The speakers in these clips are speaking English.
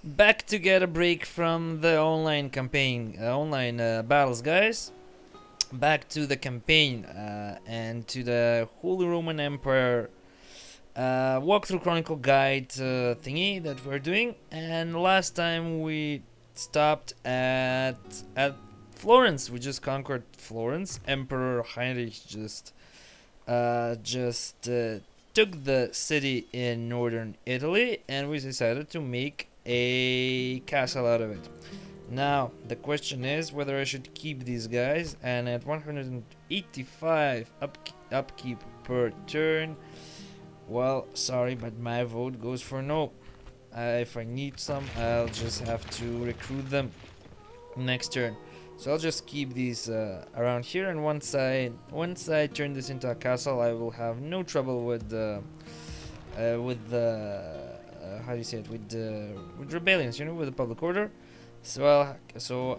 Back to get a break from the online campaign, battles, guys. Back to the campaign and to the Holy Roman Empire walkthrough Chronicle guide thingy that we're doing. And last time we stopped at Florence. We just conquered Florence. Emperor Heinrich just took the city in northern Italy, and we decided to make a castle out of it. Now the question is whether I should keep these guys, and at 185 upkeep per turn, well, sorry, but my vote goes for no. If I need some, I'll just have to recruit them next turn. So I'll just keep these around here, and once I turn this into a castle, I will have no trouble with the how do you say it, with rebellions, you know, with the public order. So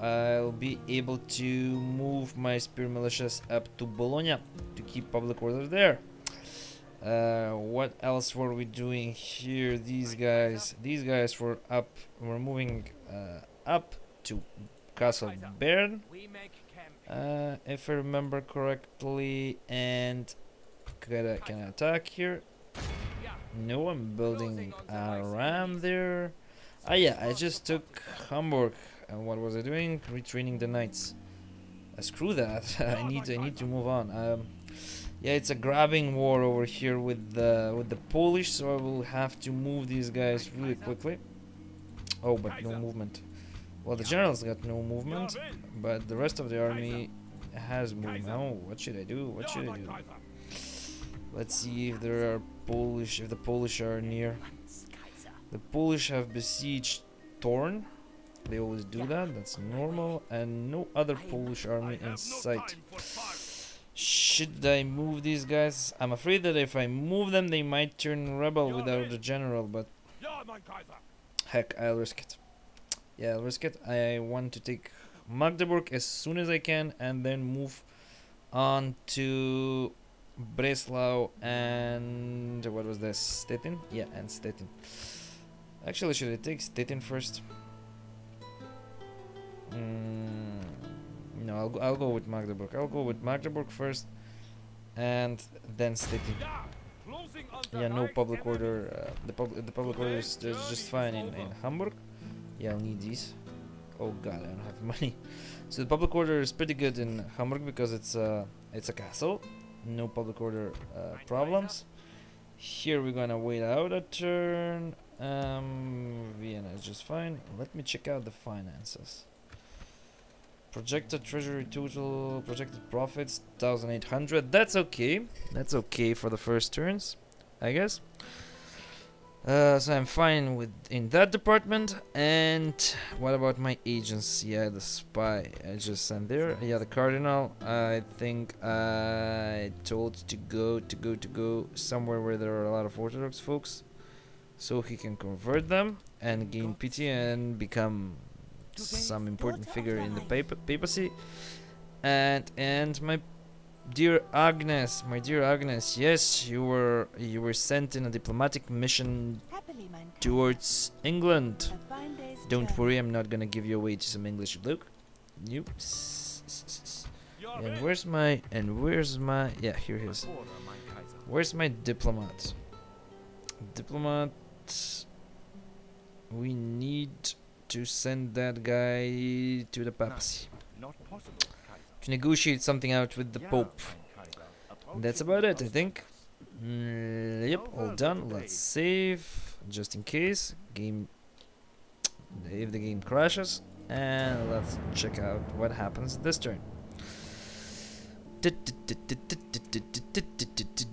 I'll be able to move my spear militias up to Bologna to keep public order there. What else were we doing here? These guys were moving up to Castle Bern, if I remember correctly, and can I attack here? No, I'm building a ram there. Ah yeah, I just took Hamburg, and what was I doing? Retraining the knights. Screw that. I need to move on. Yeah, it's a grabbing war over here with the Polish, so I will have to move these guys really quickly. Oh, but no movement. Well, the general's got no movement, but the rest of the army has movement. Now, what should I do? What should I do? Let's see if there are Polish, if the Polish are near. The Polish have besieged Thorn. They always do that. That's normal, and no other Polish army in sight. Should I move these guys? I'm afraid that if I move them, they might turn rebel without the general, but heck, I'll risk it. Yeah, I'll risk it. I want to take Magdeburg as soon as I can, and then move on to Breslau and what was this? Stettin? Yeah, and Stettin. Actually, should I take Stettin first? No, I'll go with Magdeburg. I'll go with Magdeburg first, and then Stettin. Yeah, no public order. The public order is just fine in Hamburg. Yeah, I'll need these. Oh god, I don't have money. So the public order is pretty good in Hamburg because it's a castle. No public order problems. Here we're gonna wait out a turn. Vienna is just fine. Let me check out the finances. Projected treasury total, projected profits 1,800. That's okay. That's okay for the first turns, I guess. So I'm fine in that department. And what about my agents? Yeah, the spy I just sent there. Yeah, the cardinal. I think I told to go somewhere where there are a lot of Orthodox folks, so he can convert them and gain pity and become some important figure in the papacy. And my dear Agnes, yes, you were sent in a diplomatic mission towards England. Don't worry, I'm not gonna give you away to some English bloke. You. And where's my yeah, here he is. Where's my diplomat? Diplomat. We need to send that guy to the papacy to negotiate something out with the Pope. That's about it, I think. Yep, all done. Let's save just in case if the game crashes, and let's check out what happens this turn.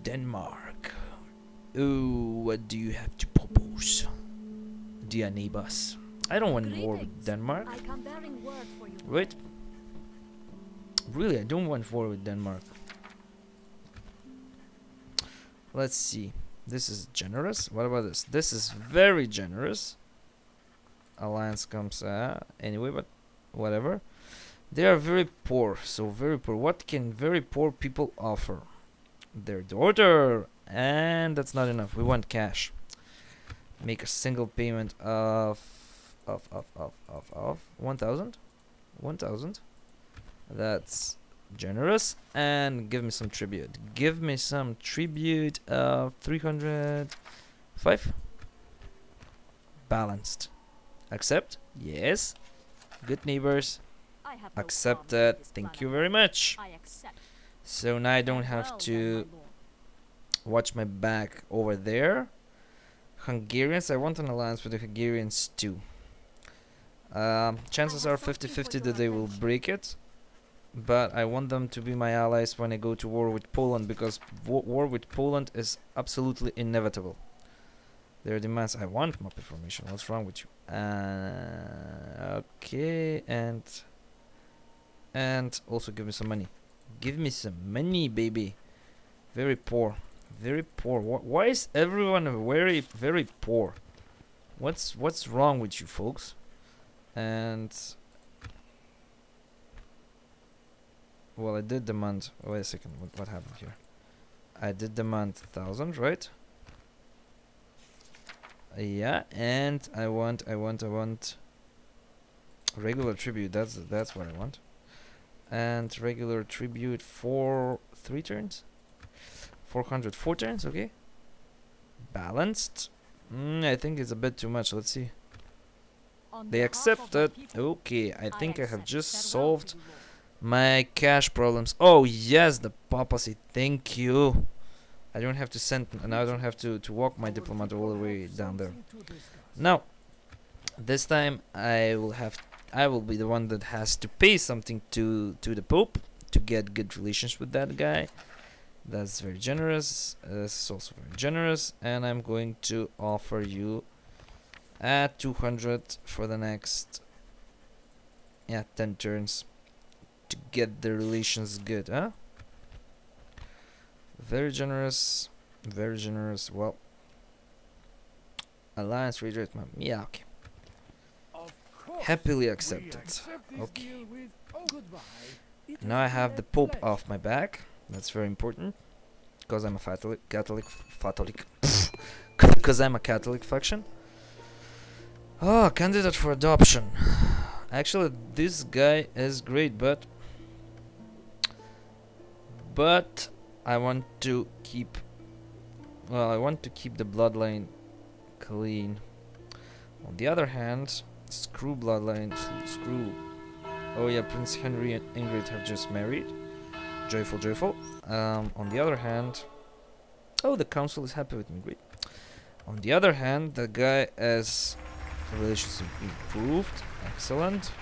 Denmark. Oh, what do you have to propose, dear neighbors? I don't want war with Denmark. Wait. Really, I don't want war with Denmark. Let's see. This is generous. What about this? This is very generous. Alliance comes anyway, but whatever. They are very poor, so very poor. What can very poor people offer? Their daughter, and that's not enough. We want cash. Make a single payment of of 1,000. 1,000. That's generous. And give me some tribute. Give me some tribute of 305. Balanced. Accept? Yes. Good neighbors. Accepted. Thank you very much. So now I don't have to watch my back over there. Hungarians, I want an alliance with the Hungarians too. Chances are 50-50 that they will break it, but I want them to be my allies when I go to war with Poland, because war with Poland is absolutely inevitable. Their demands. I want map information. What's wrong with you? Okay, and also give me some money. Give me some money, baby. Very poor. Very poor. Why is everyone very poor? What's wrong with you folks? And well, I did demand. Wait a second. What happened here? I did demand 1,000, right? Yeah, and I want regular tribute. That's what I want. And regular tribute for 3 turns. 404 turns, okay. Balanced. I think it's a bit too much. Let's see. They accepted. Okay, I think I have just solved my cash problems. Oh yes, the papacy. Thank you. I don't have to send, and I don't have to walk my diplomat all the way down there. Now, this time I will be the one that has to pay something to the Pope to get good relations with that guy. That's very generous. This is also very generous, and I'm going to offer you at 200 for the next 10 turns to get the relations good, huh? Very generous, very generous. Well, alliance redirect map. Yeah, okay. Happily accepted. Okay. Now I have the Pope off my back. That's very important, because I'm a because I'm a Catholic faction. Oh, candidate for adoption. Actually, this guy is great, but I want to keep. Well, I want to keep the bloodline clean. On the other hand, screw bloodline. Screw. Oh yeah, Prince Henry and Ingrid have just married. Joyful, joyful. On the other hand, oh, the council is happy with me. Great. On the other hand, the guy has relations improved. Excellent.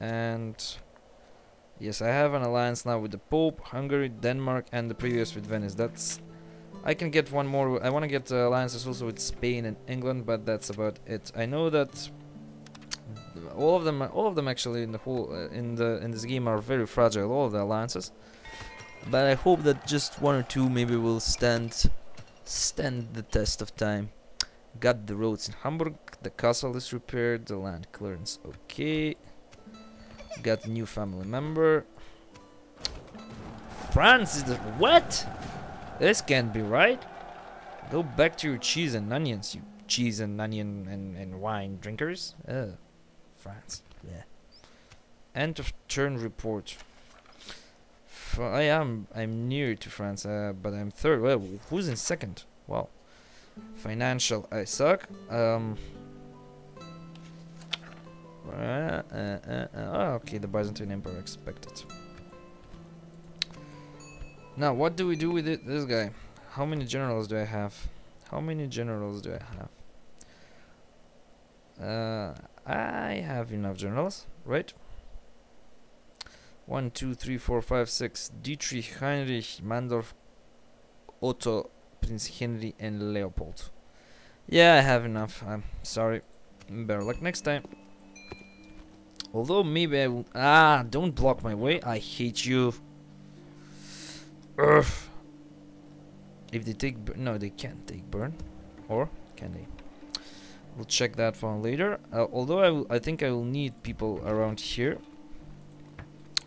And yes, I have an alliance now with the Pope, Hungary, Denmark, and the previous with Venice. That's. I can get one more. I want to get alliances also with Spain and England, but that's about it. I know that all of them actually in the whole in this game are very fragile. All of the alliances, but I hope that just one or two maybe will stand the test of time. Got the roads in Hamburg. The castle is repaired. The land clearance okay. Got a new family member. France is the what? This can't be right. Go back to your cheese and onions, you cheese and onion and wine drinkers. France. Yeah. End of turn report. I'm near to France, but I'm third. Well, who's in second? Wow. Financial, I suck. Okay, the Byzantine Emperor expected. Now, what do we do with this guy? How many generals do I have? How many generals do I have? I have enough generals, right? 1, 2, 3, 4, 5, 6. Dietrich, Heinrich, Mandorf, Otto, Prince Henry, and Leopold. Yeah, I have enough. I'm sorry. Better luck next time. Although maybe I will. Don't block my way. I hate you. Ugh. If they take. No, they can't take burn. Or can they? We'll check that one later. Although I think I will need people around here.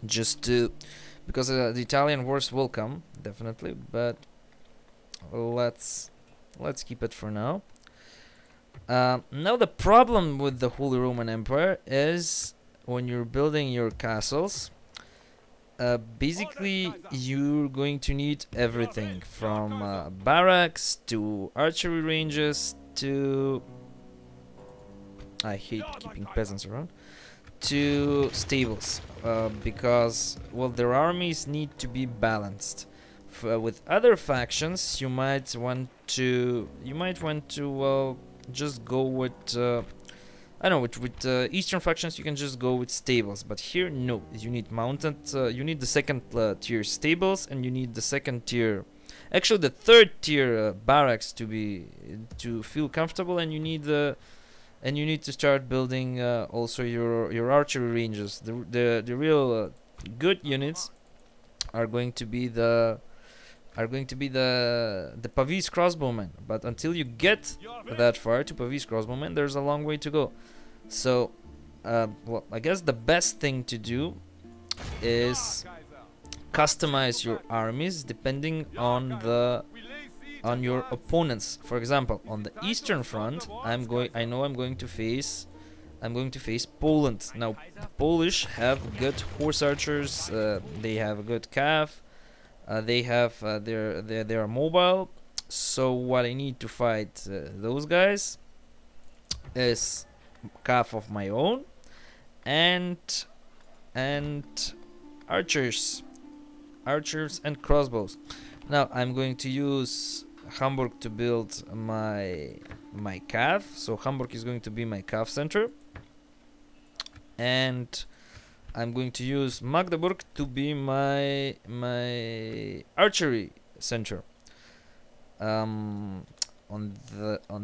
Just to. Because the Italian wars will come. Definitely. But. Let's keep it for now. Now the problem with the Holy Roman Empire is when you're building your castles, basically you're going to need everything from barracks to archery ranges to, I hate keeping peasants around, to stables, because well, their armies need to be balanced. With other factions, you might want to just go with I don't know, with Eastern factions you can just go with stables, but here no, you need mounted, you need the second tier stables, and you need the second tier, actually the third tier barracks to feel comfortable, and you need to start building also your archery ranges. The real good units are going to be the Pavis crossbowmen, but until you get that far to Pavis crossbowmen, there's a long way to go. So, well, I guess the best thing to do is customize your armies depending on your opponents. For example, on the Eastern Front, I'm going to face Poland. Now, the Polish have good horse archers. They have a good cav. They are mobile. So what I need to fight those guys is calf of my own and archers and crossbows. Now I'm going to use Hamburg to build my calf. So Hamburg is going to be my calf center, and I'm going to use Magdeburg to be my archery center. On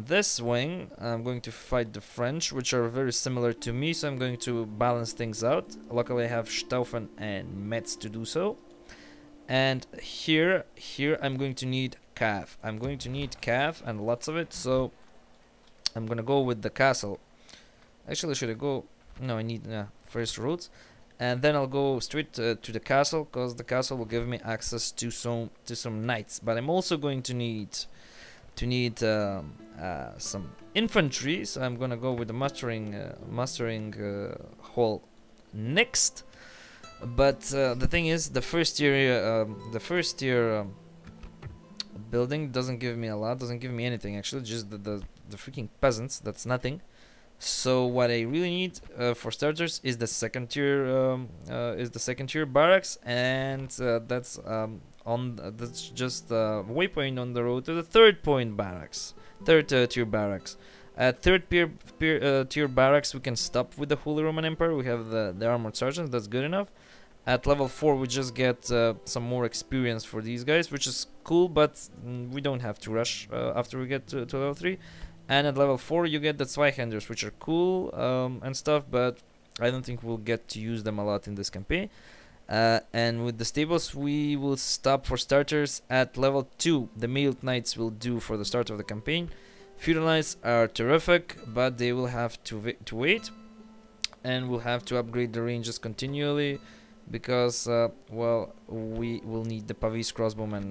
this wing, I'm going to fight the French, which are very similar to me, so I'm going to balance things out. Luckily I have Staufen and Metz to do so. And here I'm going to need cav. I'm going to need cav and lots of it, so I'm gonna go with the castle. Actually, should I go? No, I need first roads, and then I'll go straight to the castle, because the castle will give me access to some knights. But I'm also going to need some infantry, so I'm gonna go with the mustering hall next. But the thing is, the first tier building doesn't give me a lot, doesn't give me anything actually, just the freaking peasants. That's nothing. So what I really need for starters is the second tier barracks, and that's just a waypoint on the road to the third tier barracks. At third tier barracks, we can stop with the Holy Roman Empire. We have the armored sergeants. That's good enough. At level 4, we just get some more experience for these guys, which is cool, but we don't have to rush after we get to level 3. And at level 4, you get the Zweihanders, which are cool and stuff, but I don't think we'll get to use them a lot in this campaign. And with the stables, we will stop for starters at level 2. The mailed knights will do for the start of the campaign. Feudal knights are terrific, but they will have to wait, and we'll have to upgrade the ranges continually, because well, we will need the Pavis crossbowmen.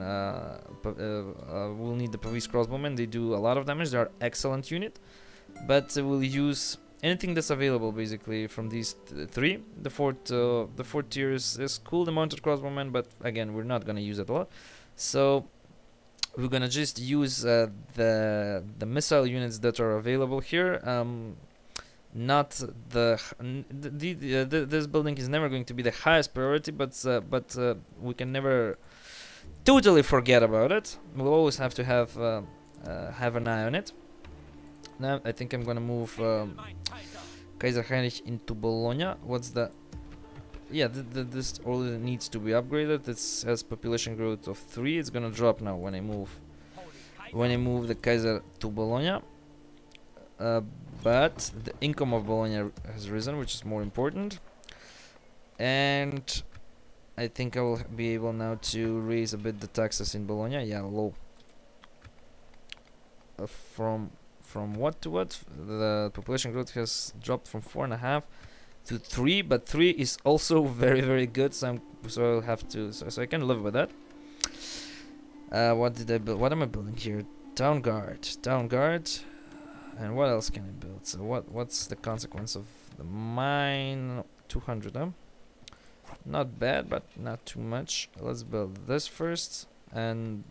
We'll need the Pavis crossbowmen. They do a lot of damage. They are excellent unit, but we'll use anything that's available basically from these three. The fourth tier is cool, the mounted crossbowmen, but again, we're not gonna use it a lot. So we're gonna just use the missile units that are available here. Not this building is never going to be the highest priority, but we can never totally forget about it. We'll always have to have an eye on it. Now I think I'm gonna move Kaiser Heinrich into Bologna. What's the... Yeah, this already needs to be upgraded. It has population growth of 3. It's gonna drop now when I move the Kaiser to Bologna. But the income of Bologna has risen, which is more important. And I think I will be able now to raise a bit the taxes in Bologna. Yeah, low. From what to what? The population growth has dropped from 4.5 to 3, but 3 is also very, very good. So I'll have to. So I can live with that. What did I build? What am I building here? Town guard. And what else can I build? So what's the consequence of the mine? 200, huh? Not bad, but not too much. Let's build this first, and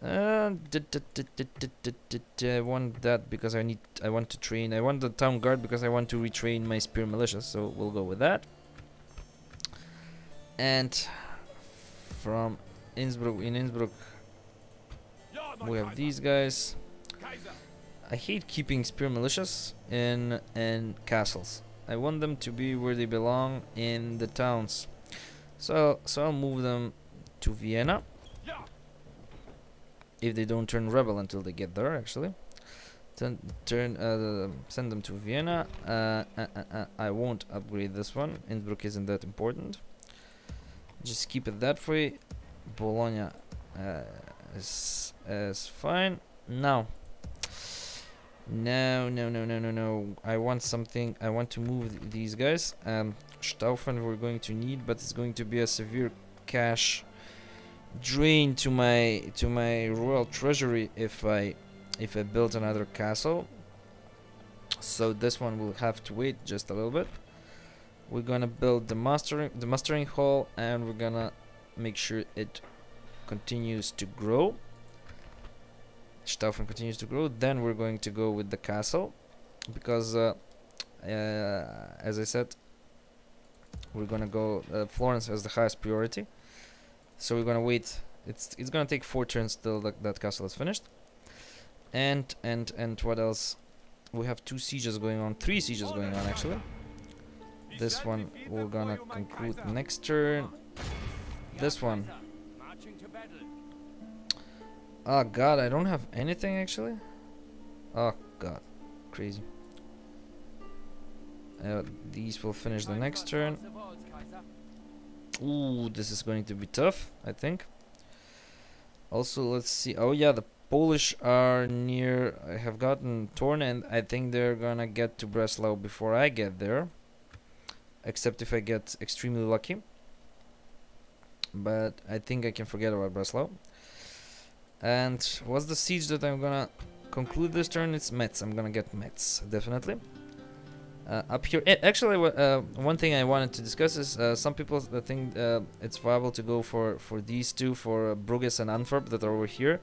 I want that because I want to train. I want the town guard because I want to retrain my spear militia. So we'll go with that. And from Innsbruck, in Innsbruck, we have these guys. I hate keeping spear militias in castles. I want them to be where they belong, in the towns. So I'll move them to Vienna. If they don't turn rebel until they get there, actually. Send them to Vienna. I won't upgrade this one. Innsbruck isn't that important. Just keep it that way. Bologna is fine. Now. No. I want something. I want to move these guys. Staufen we're going to need, but it's going to be a severe cash drain to my royal treasury if I build another castle. So this one will have to wait just a little bit. We're gonna build the mustering hall, and we're gonna make sure it continues to grow. Staufen continues to grow. Then we're going to go with the castle, because as I said, we're gonna go. Florence has the highest priority, so we're gonna wait. It's gonna take 4 turns till that castle is finished. And what else? We have 2 sieges going on, 3 sieges going on actually. This one we're gonna conclude next turn. This one. Oh god, I don't have anything actually. Oh god, crazy. These will finish the next turn. Ooh, this is going to be tough, I think. Also, let's see. Oh yeah, the Polish are near. I have gotten torn, and I think they're gonna get to Breslau before I get there. Except if I get extremely lucky. But I think I can forget about Breslau. And what's the siege that I'm gonna conclude this turn? It's Metz. I'm gonna get Metz, definitely. Up here, actually, one thing I wanted to discuss is some people that think it's viable to go for these two, for Bruges and Antwerp that are over here.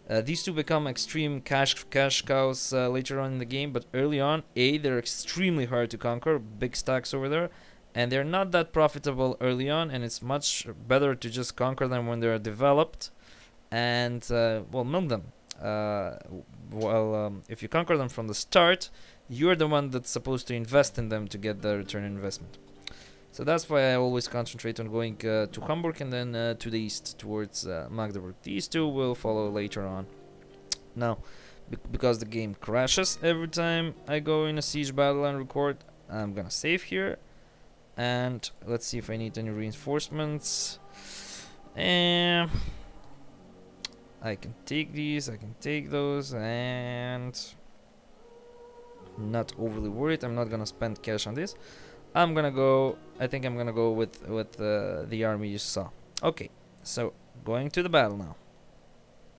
These two become extreme cash cows later on in the game, but early on, they're extremely hard to conquer, big stacks over there, and they're not that profitable early on, and it's much better to just conquer them when they're developed, and well, milk them. If you conquer them from the start, you're the one that's supposed to invest in them to get the return on investment. So that's why I always concentrate on going to Hamburg and then to the east towards Magdeburg. These two will follow later on. Now, because the game crashes every time I go in a siege battle and record, I'm gonna save here. And let's see if I need any reinforcements. And I can take these, I can take those, and not overly worried. I'm not gonna spend cash on this. I'm gonna go. I think I'm gonna go with the army you saw. Okay, so going to the battle now.